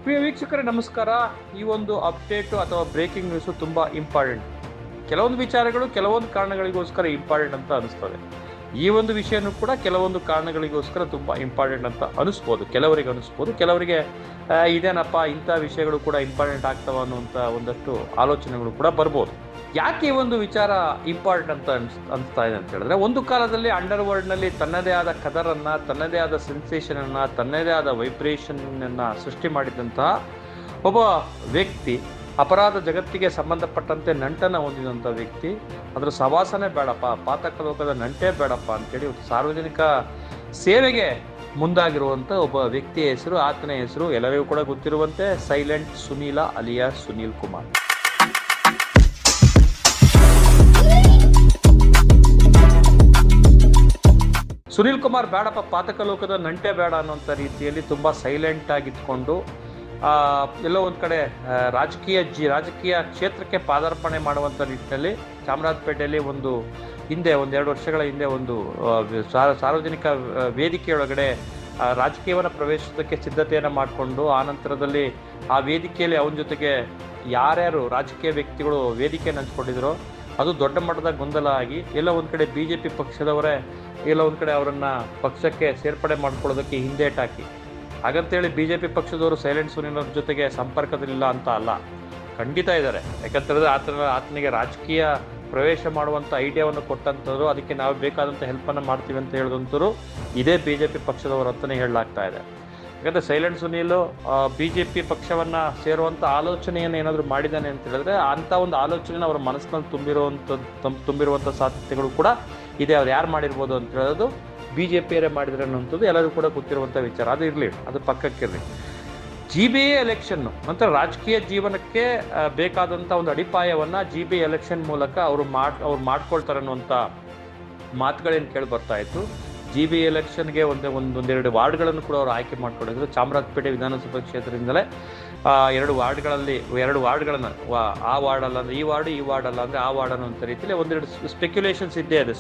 ಪ್ರಿಯ ವೀಕ್ಷಕರೇ ನಮಸ್ಕಾರ. ಈ ಒಂದು ಅಪ್ಡೇಟು ಅಥವಾ ಬ್ರೇಕಿಂಗ್ ನ್ಯೂಸು ತುಂಬ ಇಂಪಾರ್ಟೆಂಟ್. ಕೆಲವೊಂದು ವಿಚಾರಗಳು ಕೆಲವೊಂದು ಕಾರಣಗಳಿಗೋಸ್ಕರ ಇಂಪಾರ್ಟೆಂಟ್ ಅಂತ ಅನಿಸ್ತದೆ. ಈ ಒಂದು ವಿಷಯನೂ ಕೂಡ ಕೆಲವೊಂದು ಕಾರಣಗಳಿಗೋಸ್ಕರ ತುಂಬ ಇಂಪಾರ್ಟೆಂಟ್ ಅಂತ ಅನಿಸ್ಬೋದು, ಕೆಲವರಿಗೆ ಇದೇನಪ್ಪ ಇಂಥ ವಿಷಯಗಳು ಕೂಡ ಇಂಪಾರ್ಟೆಂಟ್ ಆಗ್ತವ ಅನ್ನುವಂಥ ಒಂದಷ್ಟು ಆಲೋಚನೆಗಳು ಕೂಡ ಬರ್ಬೋದು. ಯಾಕೆ ಈ ಒಂದು ವಿಚಾರ ಇಂಪಾರ್ಟೆಂಟ್ ಅಂತ ಅನಿಸ್ತಾ ಇದೆ ಅಂತ ಹೇಳಿದ್ರೆ, ಒಂದು ಕಾಲದಲ್ಲಿ ಅಂಡರ್ ವರ್ಲ್ಡ್ನಲ್ಲಿ ತನ್ನದೇ ಆದ ಕದರನ್ನು, ತನ್ನದೇ ಆದ ಸೆನ್ಸೇಷನನ್ನು, ತನ್ನದೇ ಆದ ವೈಬ್ರೇಷನನ್ನು ಸೃಷ್ಟಿ ಮಾಡಿದಂತಹ ಒಬ್ಬ ವ್ಯಕ್ತಿ, ಅಪರಾಧ ಜಗತ್ತಿಗೆ ಸಂಬಂಧಪಟ್ಟಂತೆ ನಂಟನ್ನು ಹೊಂದಿದಂಥ ವ್ಯಕ್ತಿ, ಅದರ ಸವಾಸನೆ ಬೇಡಪ್ಪ, ಪಾತಕ ಲೋಕದ ನಂಟೇ ಬೇಡಪ್ಪ ಅಂತೇಳಿ ಸಾರ್ವಜನಿಕ ಸೇವೆಗೆ ಮುಂದಾಗಿರುವಂಥ ಒಬ್ಬ ವ್ಯಕ್ತಿಯ ಹೆಸರು, ಆತನ ಹೆಸರು ಎಲ್ಲರಿಗೂ ಕೂಡ ಗೊತ್ತಿರುವಂತೆ ಸೈಲೆಂಟ್ ಸುನೀಲ ಅಲಿಯಾಸ್ ಸುನೀಲ್ ಕುಮಾರ್. ಸುನೀಲ್ ಕುಮಾರ್ ಬೇಡಪ್ಪ, ಪಾತಕ ಲೋಕದ ನಂಟೆ ಬೇಡ ಅನ್ನೋಂಥ ರೀತಿಯಲ್ಲಿ ತುಂಬ ಸೈಲೆಂಟ್ ಆಗಿದ್ಕೊಂಡು ಎಲ್ಲೋ ಒಂದು ಕಡೆ ರಾಜಕೀಯ ಕ್ಷೇತ್ರಕ್ಕೆ ಪಾದಾರ್ಪಣೆ ಮಾಡುವಂಥ ನಿಟ್ಟಿನಲ್ಲಿ ಚಾಮರಾಜಪೇಟೆಯಲ್ಲಿ ಒಂದೆರಡು ವರ್ಷಗಳ ಹಿಂದೆ ಒಂದು ಸಾರ್ವಜನಿಕ ವೇದಿಕೆಯೊಳಗಡೆ ರಾಜಕೀಯವನ್ನು ಪ್ರವೇಶಿಸೋದಕ್ಕೆ ಸಿದ್ಧತೆಯನ್ನು ಮಾಡಿಕೊಂಡು, ಆ ನಂತರದಲ್ಲಿ ಆ ವೇದಿಕೆಯಲ್ಲಿ ಅವನ ಜೊತೆಗೆ ಯಾರ್ಯಾರು ರಾಜಕೀಯ ವ್ಯಕ್ತಿಗಳು ವೇದಿಕೆಯನ್ನು ಹಂಚ್ಕೊಂಡಿದ್ರು ಅದು ದೊಡ್ಡ ಮಟ್ಟದ ಗೊಂದಲ ಆಗಿ, ಎಲ್ಲ ಒಂದು ಕಡೆ BJP ಪಕ್ಷದವರೇ ಎಲ್ಲ ಒಂದು ಕಡೆ ಅವರನ್ನು ಪಕ್ಷಕ್ಕೆ ಸೇರ್ಪಡೆ ಮಾಡ್ಕೊಳ್ಳೋದಕ್ಕೆ ಹಿಂದೇಟಾಕಿ, ಹಾಗಂತೇಳಿ BJP ಪಕ್ಷದವರು ಸೈಲೆಂಟ್ ಸುನೀಲ್ ಅವ್ರ ಜೊತೆಗೆ ಸಂಪರ್ಕದಲ್ಲಿಲ್ಲ ಅಂತ ಅಲ್ಲ, ಖಂಡಿತ ಇದ್ದಾರೆ. ಯಾಕಂತಂದರೆ ಆತನಿಗೆ ರಾಜಕೀಯ ಪ್ರವೇಶ ಮಾಡುವಂಥ ಐಡಿಯಾವನ್ನು ಕೊಟ್ಟಂಥವ್ರು, ಅದಕ್ಕೆ ನಾವು ಬೇಕಾದಂಥ ಹೆಲ್ಪನ್ನು ಮಾಡ್ತೀವಿ ಅಂತ ಹೇಳಿದಂಥವ್ರು ಇದೇ BJP ಪಕ್ಷದವರು ಅಂತಲೇ ಹೇಳಲಾಗ್ತಾ ಇದೆ. ಯಾಕಂದರೆ ಸೈಲೆಂಟ್ ಸುನೀಲು BJP ಪಕ್ಷವನ್ನು ಸೇರುವಂಥ ಆಲೋಚನೆಯನ್ನು ಏನಾದರೂ ಮಾಡಿದ್ದಾನೆ ಅಂತ ಹೇಳಿದ್ರೆ, ಅಂಥ ಒಂದು ಆಲೋಚನೆನ ಅವರ ಮನಸ್ಸಿನಲ್ಲಿ ತುಂಬಿರುವಂಥ ಸಾಧ್ಯತೆಗಳು ಕೂಡ ಇದೆ. ಅವ್ರು ಯಾರು ಮಾಡಿರ್ಬೋದು ಅಂತ ಹೇಳೋದು BJPಯವರೇ ಮಾಡಿದ್ರೆ ಅನ್ನೋಂಥದ್ದು ಎಲ್ಲರಿಗೂ ಕೂಡ ಗೊತ್ತಿರುವಂಥ ವಿಚಾರ. ಅದು ಇರಲಿ, ಅದು ಪಕ್ಕಕ್ಕಿರಲಿ. GBA ಎಲೆಕ್ಷನ್ನು ನಂತರ ರಾಜಕೀಯ ಜೀವನಕ್ಕೆ ಬೇಕಾದಂಥ ಒಂದು ಅಡಿಪಾಯವನ್ನು GBA ಎಲೆಕ್ಷನ್ ಮೂಲಕ ಅವ್ರು ಮಾಡ್ಕೊಳ್ತಾರೆ ಅನ್ನುವಂಥ ಮಾತುಗಳೇನು ಕೇಳಿ ಬರ್ತಾ ಇತ್ತು. GBA ಎಲೆಕ್ಷನ್ಗೆ ಒಂದೆರಡು ವಾರ್ಡ್ಗಳನ್ನು ಕೂಡ ಅವರು ಆಯ್ಕೆ ಮಾಡ್ಕೊಂಡಿದ್ರು. ಚಾಮರಾಜಪೇಟೆ ವಿಧಾನಸಭಾ ಕ್ಷೇತ್ರದಿಂದಲೇ 2 ವಾರ್ಡ್ಗಳನ್ನು ಆ ವಾರ್ಡ್ ಅಲ್ಲ ಅಂದರೆ ಈ ವಾರ್ಡ್ ಅಲ್ಲ ಅಂದರೆ ಆ ವಾರ್ಡ್ ಅನ್ನೋಂಥ ರೀತಿಯಲ್ಲಿ ಒಂದೆರಡು ಸ್ಪೆಕ್ಯುಲೇಷನ್ಸ್ ಇದ್ದೇ ಇದೆ.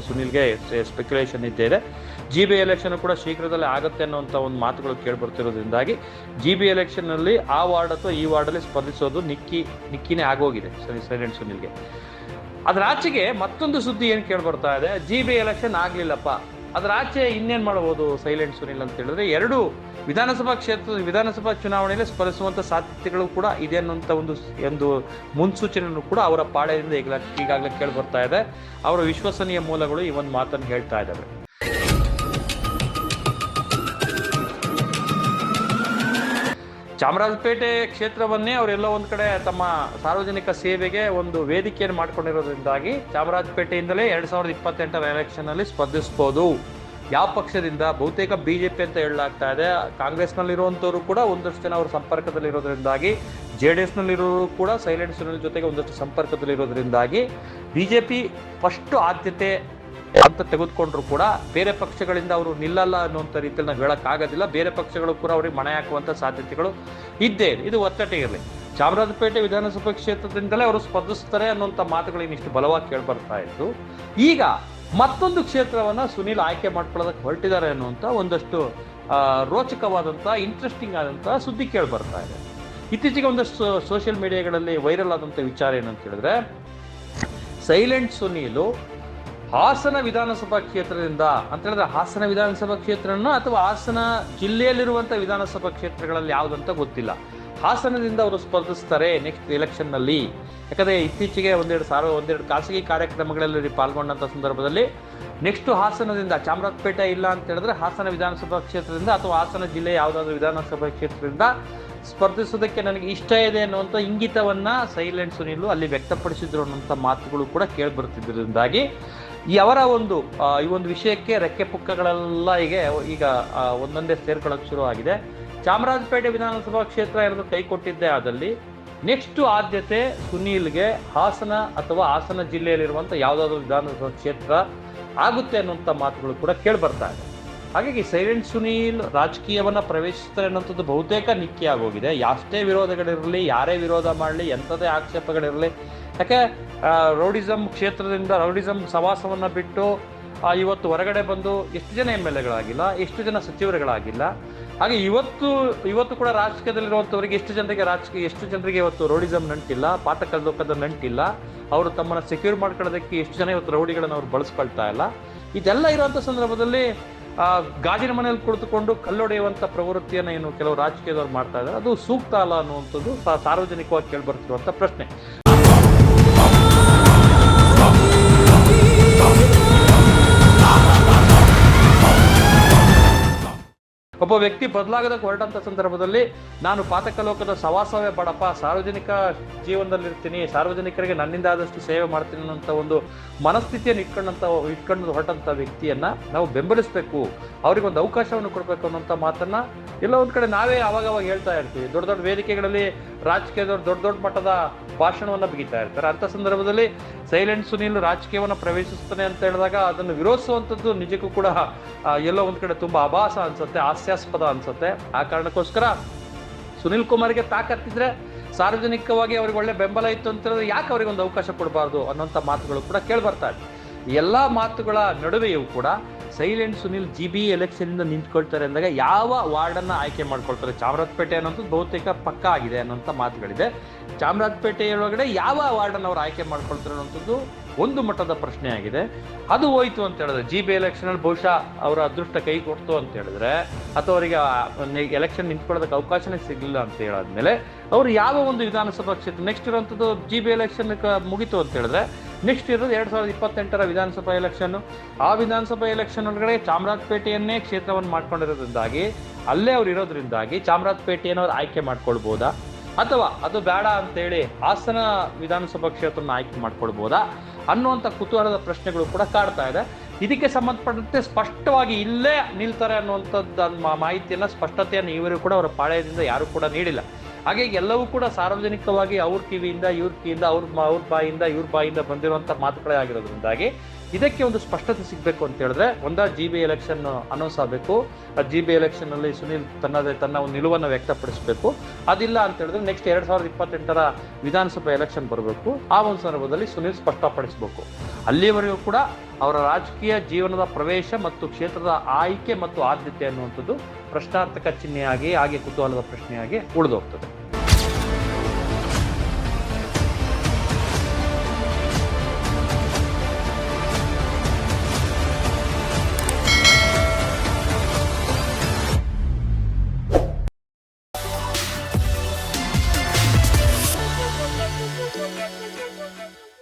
ಸುನೀಲ್ಗೆ ಸ್ಪೆಕ್ಯುಲೇಷನ್ ಇದ್ದೇ ಇದೆ. GBA ಎಲೆಕ್ಷನ್ ಕೂಡ ಶೀಘ್ರದಲ್ಲೇ ಆಗುತ್ತೆ ಅನ್ನೋಂಥ ಒಂದು ಮಾತುಗಳು ಕೇಳಿಬರ್ತಿರೋದ್ರಿಂದಾಗಿ GBA ಎಲೆಕ್ಷನ್ನಲ್ಲಿ ಆ ವಾರ್ಡ್ ಅಥವಾ ಈ ವಾರ್ಡಲ್ಲಿ ಸ್ಪರ್ಧಿಸೋದು ನಿಕ್ಕಿನೇ ಆಗೋಗಿದೆ ಸೈಲೆಂಟ್ ಸುನೀಲ್ಗೆ. ಅದರ ಆಚೆಗೆ ಮತ್ತೊಂದು ಸುದ್ದಿ ಏನು ಕೇಳಿಬರ್ತಾ ಇದೆ, GBA ಎಲೆಕ್ಷನ್ ಆಗಲಿಲ್ಲಪ್ಪ, ಅದರ ಆಚೆ ಇನ್ನೇನು ಮಾಡ್ಬೋದು ಸೈಲೆಂಟ್ ಸುನೀಲ್ ಅಂತ ಹೇಳಿದ್ರೆ, 2 ವಿಧಾನಸಭಾ ಚುನಾವಣೆಯಲ್ಲಿ ಸ್ಪರ್ಧಿಸುವಂಥ ಸಾಧ್ಯತೆಗಳು ಕೂಡ ಇದೆ ಅನ್ನೋಂಥ ಒಂದು ಮುನ್ಸೂಚನೆಯನ್ನು ಕೂಡ ಅವರ ಪಾಳೆಯಿಂದ ಈಗಾಗಲೇ ಕೇಳಿ ಬರ್ತಾ ಇದೆ. ಅವರ ವಿಶ್ವಸನೀಯ ಮೂಲಗಳು ಈ ಒಂದು ಮಾತನ್ನು ಹೇಳ್ತಾ ಇದ್ದಾವೆ. ಚಾಮರಾಜಪೇಟೆ ಕ್ಷೇತ್ರವನ್ನೇ ಅವರೆಲ್ಲ ಒಂದು ಕಡೆ ತಮ್ಮ ಸಾರ್ವಜನಿಕ ಸೇವೆಗೆ ಒಂದು ವೇದಿಕೆಯನ್ನು ಮಾಡ್ಕೊಂಡಿರೋದ್ರಿಂದಾಗಿ ಚಾಮರಾಜಪೇಟೆಯಿಂದಲೇ 2028 ಎಲೆಕ್ಷನ್ನಲ್ಲಿ ಸ್ಪರ್ಧಿಸ್ಬೋದು. ಯಾವ ಪಕ್ಷದಿಂದ? ಬಹುತೇಕ BJP ಅಂತ ಹೇಳಲಾಗ್ತಾ ಇದೆ. ಕಾಂಗ್ರೆಸ್ನಲ್ಲಿರುವಂಥವರು ಕೂಡ ಒಂದಷ್ಟು ಜನ ಅವರ ಸಂಪರ್ಕದಲ್ಲಿರೋದ್ರಿಂದಾಗಿ, JDSನಲ್ಲಿರೋರು ಕೂಡ ಸೈಲೆಂಟ್ ಸುನೀಲ್ ಜೊತೆಗೆ ಒಂದಷ್ಟು ಸಂಪರ್ಕದಲ್ಲಿರೋದ್ರಿಂದಾಗಿ BJP ಫಸ್ಟ್ ಆದ್ಯತೆ ಅಂತ ತೆಗೆದುಕೊಂಡ್ರು ಕೂಡ ಬೇರೆ ಪಕ್ಷಗಳಿಂದ ಅವರು ನಿಲ್ಲಲ್ಲ ಅನ್ನುವಂಥ ರೀತಿಯಲ್ಲಿ ನಾವು ಹೇಳೋಕ್ಕಾಗೋದಿಲ್ಲ. ಬೇರೆ ಪಕ್ಷಗಳು ಕೂಡ ಅವ್ರಿಗೆ ಮಣೆ ಹಾಕುವಂಥ ಸಾಧ್ಯತೆಗಳು ಇದ್ದೇ ಇದೆ. ಇದು ಒತ್ತಟ್ಟಿಗಿರಲಿ. ಚಾಮರಾಜಪೇಟೆ ವಿಧಾನಸಭಾ ಕ್ಷೇತ್ರದಿಂದಲೇ ಅವರು ಸ್ಪರ್ಧಿಸ್ತಾರೆ ಅನ್ನುವಂಥ ಮಾತುಗಳು ಇನ್ನಿಷ್ಟು ಬಲವಾಗಿ ಕೇಳಿಬರ್ತಾ ಇತ್ತು. ಈಗ ಮತ್ತೊಂದು ಕ್ಷೇತ್ರವನ್ನು ಸುನೀಲ್ ಆಯ್ಕೆ ಮಾಡ್ಕೊಳ್ಳೋದಕ್ಕೆ ಹೊರಟಿದ್ದಾರೆ ಅನ್ನುವಂಥ ಒಂದಷ್ಟು ರೋಚಕವಾದಂಥ ಇಂಟ್ರೆಸ್ಟಿಂಗ್ ಆದಂಥ ಸುದ್ದಿ ಕೇಳಿಬರ್ತಾ ಇದೆ. ಇತ್ತೀಚೆಗೆ ಒಂದಷ್ಟು ಸೋಷಿಯಲ್ ಮೀಡಿಯಾಗಳಲ್ಲಿ ವೈರಲ್ ಆದಂಥ ವಿಚಾರ ಏನಂತ ಹೇಳಿದ್ರೆ, ಸೈಲೆಂಟ್ ಸುನೀಲು ಹಾಸನ ವಿಧಾನಸಭಾ ಕ್ಷೇತ್ರದಿಂದ ಅಂತ ಹೇಳಿದ್ರೆ, ಹಾಸನ ವಿಧಾನಸಭಾ ಕ್ಷೇತ್ರನ ಅಥವಾ ಹಾಸನ ಜಿಲ್ಲೆಯಲ್ಲಿರುವಂಥ ವಿಧಾನಸಭಾ ಕ್ಷೇತ್ರಗಳಲ್ಲಿ ಯಾವುದಂತ ಗೊತ್ತಿಲ್ಲ, ಹಾಸನದಿಂದ ಅವರು ಸ್ಪರ್ಧಿಸ್ತಾರೆ ನೆಕ್ಸ್ಟ್ ಎಲೆಕ್ಷನ್ನಲ್ಲಿ. ಯಾಕಂದರೆ ಇತ್ತೀಚೆಗೆ ಒಂದೆರಡು ಖಾಸಗಿ ಕಾರ್ಯಕ್ರಮಗಳಲ್ಲಿ ಪಾಲ್ಗೊಂಡಂಥ ಸಂದರ್ಭದಲ್ಲಿ ನೆಕ್ಸ್ಟ್ ಹಾಸನದಿಂದ, ಚಾಮರಾಜಪೇಟೆ ಇಲ್ಲ ಅಂತ ಹೇಳಿದ್ರೆ ಹಾಸನ ವಿಧಾನಸಭಾ ಕ್ಷೇತ್ರದಿಂದ ಅಥವಾ ಹಾಸನ ಜಿಲ್ಲೆಯ ಯಾವುದಾದ್ರೂ ವಿಧಾನಸಭಾ ಕ್ಷೇತ್ರದಿಂದ ಸ್ಪರ್ಧಿಸೋದಕ್ಕೆ ನನಗೆ ಇಷ್ಟ ಇದೆ ಅನ್ನುವಂಥ ಇಂಗಿತವನ್ನು ಸೈಲೆಂಟ್ ಸುನೀಲು ಅಲ್ಲಿ ವ್ಯಕ್ತಪಡಿಸಿದ್ರು ಅನ್ನುವಂಥ ಮಾತುಗಳು ಕೂಡ ಕೇಳಿಬರುತ್ತಿದ್ದರಿಂದಾಗಿ ಈ ಒಂದು ವಿಷಯಕ್ಕೆ ರೆಕ್ಕೆ ಪುಕ್ಕಗಳೆಲ್ಲ ಈಗ ಒಂದೊಂದೇ ಸೇರ್ಕೊಳ್ಳೋಕೆ ಶುರು ಆಗಿದೆ. ಚಾಮರಾಜಪೇಟೆ ವಿಧಾನಸಭಾ ಕ್ಷೇತ್ರ ಏನಾದರೂ ಕೈ ಕೊಟ್ಟಿದ್ದೇ ಆದಲ್ಲಿ ನೆಕ್ಸ್ಟ್ ಆದ್ಯತೆ ಸುನೀಲ್ಗೆ ಹಾಸನ ಅಥವಾ ಹಾಸನ ಜಿಲ್ಲೆಯಲ್ಲಿರುವಂಥ ಯಾವುದಾದ್ರೂ ವಿಧಾನಸಭಾ ಕ್ಷೇತ್ರ ಆಗುತ್ತೆ ಅನ್ನುವಂಥ ಮಾತುಗಳು ಕೂಡ ಕೇಳಿಬರ್ತಾ ಇದೆ. ಹಾಗಾಗಿ ಸೈಲೆಂಟ್ ಸುನೀಲ್ ರಾಜಕೀಯವನ್ನು ಪ್ರವೇಶಿಸ್ತಾರೆ ಅನ್ನೋಂಥದ್ದು ಬಹುತೇಕ ನಿಕ್ಕಿ ಆಗೋಗಿದೆ. ಎಷ್ಟೇ ವಿರೋಧಗಳಿರಲಿ, ಯಾರೇ ವಿರೋಧ ಮಾಡಲಿ, ಎಂಥದೇ ಆಕ್ಷೇಪಗಳಿರಲಿ, ಯಾಕೆ ರೌಡಿಸಮ್ ಸವಾಸವನ್ನು ಬಿಟ್ಟು ಇವತ್ತು ಹೊರಗಡೆ ಬಂದು ಎಷ್ಟು ಜನ MLAಗಳಾಗಿಲ್ಲ, ಎಷ್ಟು ಜನ ಸಚಿವರುಗಳಾಗಿಲ್ಲ. ಹಾಗೆ ಇವತ್ತು ಕೂಡ ರಾಜಕೀಯದಲ್ಲಿರುವಂಥವ್ರಿಗೆ ಎಷ್ಟು ಜನರಿಗೆ ಇವತ್ತು ರೌಡಿಸಂ ನಂಟಿಲ್ಲ, ಪಾತಕ ಲೋಕದ ನಂಟಿಲ್ಲ, ಅವರು ತಮ್ಮನ್ನ ಸೆಕ್ಯೂರ್ ಮಾಡ್ಕೊಳ್ಳೋದಕ್ಕೆ ಎಷ್ಟು ಜನ ಇವತ್ತು ರೌಡಿಗಳನ್ನ ಅವ್ರು ಬಳಸ್ಕೊಳ್ತಾ ಇಲ್ಲ. ಇದೆಲ್ಲ ಇರುವಂತ ಸಂದರ್ಭದಲ್ಲಿ ಗಾಜಿನ ಮನೆಯಲ್ಲಿ ಕುಳಿತುಕೊಂಡು ಕಲ್ಲೊಡೆಯುವಂತ ಪ್ರವೃತ್ತಿಯನ್ನ ಏನು ಕೆಲವು ರಾಜಕೀಯದವ್ರು ಮಾಡ್ತಾ ಇದ್ದಾರೆ, ಅದು ಸೂಕ್ತ ಅಲ್ಲ ಅನ್ನುವಂಥದ್ದು ಸಾರ್ವಜನಿಕವಾಗಿ ಕೇಳಿಬರ್ತಿರುವಂತ ಪ್ರಶ್ನೆ. ಒಬ್ಬ ವ್ಯಕ್ತಿ ಬದಲಾಗದಕ್ಕೆ ಹೊರಟಂತ ಸಂದರ್ಭದಲ್ಲಿ ನಾನು ಪಾತಕ ಲೋಕದ ಸವಾಸವೇ ಬೇಡಪ್ಪ, ಸಾರ್ವಜನಿಕ ಜೀವನದಲ್ಲಿರ್ತೀನಿ, ಸಾರ್ವಜನಿಕರಿಗೆ ನನ್ನಿಂದ ಆದಷ್ಟು ಸೇವೆ ಮಾಡ್ತೀನಿ ಅನ್ನೋಂಥ ಒಂದು ಮನಸ್ಥಿತಿಯನ್ನು ಇಟ್ಕೊಂಡು ಹೊರಟಂತ ವ್ಯಕ್ತಿಯನ್ನ ನಾವು ಬೆಂಬಲಿಸಬೇಕು, ಅವ್ರಿಗೊಂದು ಅವಕಾಶವನ್ನು ಕೊಡಬೇಕು ಅನ್ನೋಂಥ ಮಾತನ್ನ ಎಲ್ಲ ಒಂದ್ ಕಡೆ ನಾವೇ ಅವಾಗ ಹೇಳ್ತಾ ಇರ್ತೀವಿ. ದೊಡ್ಡ ದೊಡ್ಡ ವೇದಿಕೆಗಳಲ್ಲಿ ರಾಜಕೀಯದವ್ರು ದೊಡ್ಡ ಮಟ್ಟದ ಭಾಷಣವನ್ನ ಬಿಗಿತಾ ಇರ್ತಾರೆ. ಅಂತ ಸಂದರ್ಭದಲ್ಲಿ ಸೈಲೆಂಟ್ ಸುನೀಲ್ ರಾಜಕೀಯವನ್ನ ಪ್ರವೇಶಿಸ್ತಾನೆ ಅಂತ ಹೇಳಿದಾಗ ಅದನ್ನು ವಿರೋಧಿಸುವಂಥದ್ದು ನಿಜಕ್ಕೂ ಕೂಡ ಎಲ್ಲೋ ಒಂದ್ ಕಡೆ ತುಂಬಾ ಅಭಾಸ ಅನ್ಸುತ್ತೆ, ಹಾಸ್ಯಾಸ್ಪದ ಅನ್ಸುತ್ತೆ. ಆ ಕಾರಣಕ್ಕೋಸ್ಕರ ಸುನೀಲ್ ಕುಮಾರ್ಗೆ ತಾಕತ್ತಿದ್ರೆ, ಸಾರ್ವಜನಿಕವಾಗಿ ಅವ್ರಿಗೆ ಒಳ್ಳೆ ಬೆಂಬಲ ಇತ್ತು ಅಂತ ಹೇಳಿದ್ರೆ ಯಾಕೆ ಅವ್ರಿಗೆ ಒಂದು ಅವಕಾಶ ಕೊಡಬಾರ್ದು ಅನ್ನೋಂಥ ಮಾತುಗಳು ಕೂಡ ಕೇಳ್ಬರ್ತಾ ಇದೆ. ಎಲ್ಲಾ ಮಾತುಗಳ ನಡುವೆಯೂ ಕೂಡ ಸೈಲೆಂಟ್ ಸುನೀಲ್ GB ಎಲೆಕ್ಷನ್ ಇಂದ ನಿಂತ್ಕೊಳ್ತಾರೆ ಅಂದಾಗ ಯಾವ ವಾರ್ಡನ್ನ ಆಯ್ಕೆ ಮಾಡ್ಕೊಳ್ತಾರೆ, ಚಾಮರಾಜಪೇಟೆ ಅನ್ನೋಂಥದ್ದು ಬಹುತೇಕ ಪಕ್ಕ ಆಗಿದೆ ಅನ್ನೋಂಥ ಮಾತುಗಳಿದೆ. ಚಾಮರಾಜಪೇಟೆಯೊಳಗಡೆ ಯಾವ ವಾರ್ಡನ್ನ ಅವ್ರು ಆಯ್ಕೆ ಮಾಡ್ಕೊಳ್ತಾರೆ ಅನ್ನೋಂಥದ್ದು ಒಂದು ಮಟ್ಟದ ಪ್ರಶ್ನೆ ಆಗಿದೆ. ಅದು ಹೋಯ್ತು ಅಂತ ಹೇಳಿದ್ರೆ GB ಎಲೆಕ್ಷನ್ ಅಲ್ಲಿ ಬಹುಶಃ ಅವರ ಅದೃಷ್ಟ ಕೈ ಕೊಡ್ತು ಅಂತ ಹೇಳಿದ್ರೆ, ಅಥವಾ ಅವರಿಗೆ ಎಲೆಕ್ಷನ್ ನಿಂತ್ಕೊಳ್ಳೋದಕ್ಕೆ ಅವಕಾಶನೇ ಸಿಗಲಿಲ್ಲ ಅಂತ ಹೇಳಾದ್ಮೇಲೆ ಅವ್ರು ಯಾವ ಒಂದು ವಿಧಾನಸಭಾ ಕ್ಷೇತ್ರ ನೆಕ್ಸ್ಟ್ ಇರುವಂಥದ್ದು GB ಎಲೆಕ್ಷನ್ ಮುಗಿತು ಅಂತ ಹೇಳಿದ್ರೆ ನೆಕ್ಸ್ಟ್ ಇರೋದು 2028ರ ವಿಧಾನಸಭಾ ಎಲೆಕ್ಷನ್. ಆ ವಿಧಾನಸಭಾ ಎಲೆಕ್ಷನ್ ಒಳಗಡೆ ಚಾಮರಾಜಪೇಟೆಯನ್ನೇ ಕ್ಷೇತ್ರವನ್ನು ಮಾಡ್ಕೊಂಡಿರೋದ್ರಿಂದಾಗಿ, ಅಲ್ಲೇ ಅವ್ರು ಇರೋದ್ರಿಂದಾಗಿ ಚಾಮರಾಜಪೇಟೆಯನ್ನು ಅವ್ರು ಆಯ್ಕೆ ಮಾಡ್ಕೊಳ್ಬೋದಾ, ಅಥವಾ ಅದು ಬೇಡ ಅಂತೇಳಿ ಹಾಸನ ವಿಧಾನಸಭಾ ಕ್ಷೇತ್ರನ ಆಯ್ಕೆ ಮಾಡ್ಕೊಳ್ಬೋದಾ ಅನ್ನುವಂಥ ಕುತೂಹಲದ ಪ್ರಶ್ನೆಗಳು ಕೂಡ ಕಾಡ್ತಾ ಇದೆ. ಇದಕ್ಕೆ ಸಂಬಂಧಪಟ್ಟಂತೆ ಸ್ಪಷ್ಟವಾಗಿ ಇಲ್ಲೇ ನಿಲ್ತಾರೆ ಅನ್ನುವಂಥದ್ದು ಮಾಹಿತಿಯನ್ನ, ಸ್ಪಷ್ಟತೆಯನ್ನು ಇವರು ಕೂಡ ಅವರ ಪಾಳ್ಯದಿಂದ ಯಾರು ಕೂಡ ನೀಡಿಲ್ಲ. ಹಾಗೆ ಎಲ್ಲವೂ ಕೂಡ ಸಾರ್ವಜನಿಕವಾಗಿ ಅವ್ರ ಕಿವಿಯಿಂದ ಇವ್ರ ಕಿವಿಯಿಂದ ಅವ್ರ ಬಾಯಿಂದ ಬಂದಿರುವಂತ ಮಾತುಗಳೇ ಆಗಿರೋದ್ರಿಂದಾಗಿ ಇದಕ್ಕೆ ಒಂದು ಸ್ಪಷ್ಟತೆ ಸಿಗ್ಬೇಕು ಅಂತ ಹೇಳಿದ್ರೆ GB ಎಲೆಕ್ಷನ್ ಅನೌನ್ಸ್ ಆಗಬೇಕು. GB ಎಲೆಕ್ಷನ್ ಅಲ್ಲಿ ಸುನೀಲ್ ತನ್ನ ಒಂದು ನಿಲುವನ್ನು ವ್ಯಕ್ತಪಡಿಸಬೇಕು. ಅದಿಲ್ಲ ಅಂತ ಹೇಳಿದ್ರೆ ನೆಕ್ಸ್ಟ್ 2028ರ ವಿಧಾನಸಭಾ ಎಲೆಕ್ಷನ್ ಬರಬೇಕು. ಆ ಒಂದು ಸಂದರ್ಭದಲ್ಲಿ ಸುನೀಲ್ ಸ್ಪಷ್ಟಪಡಿಸಬೇಕು. ಅಲ್ಲಿಯವರೆಗೂ ಕೂಡ ಅವರ ರಾಜಕೀಯ ಜೀವನದ ಪ್ರವೇಶ ಮತ್ತು ಕ್ಷೇತ್ರದ ಆಯ್ಕೆ ಮತ್ತು ಆದ್ಯತೆ ಅನ್ನುವಂಥದ್ದು ಪ್ರಶ್ನಾರ್ಥಕ ಚಿಹ್ನೆಯಾಗಿ, ಹಾಗೆ ಕುತೂಹಲದ ಪ್ರಶ್ನೆಯಾಗಿ ಉಳಿದೋಗ್ತದೆ.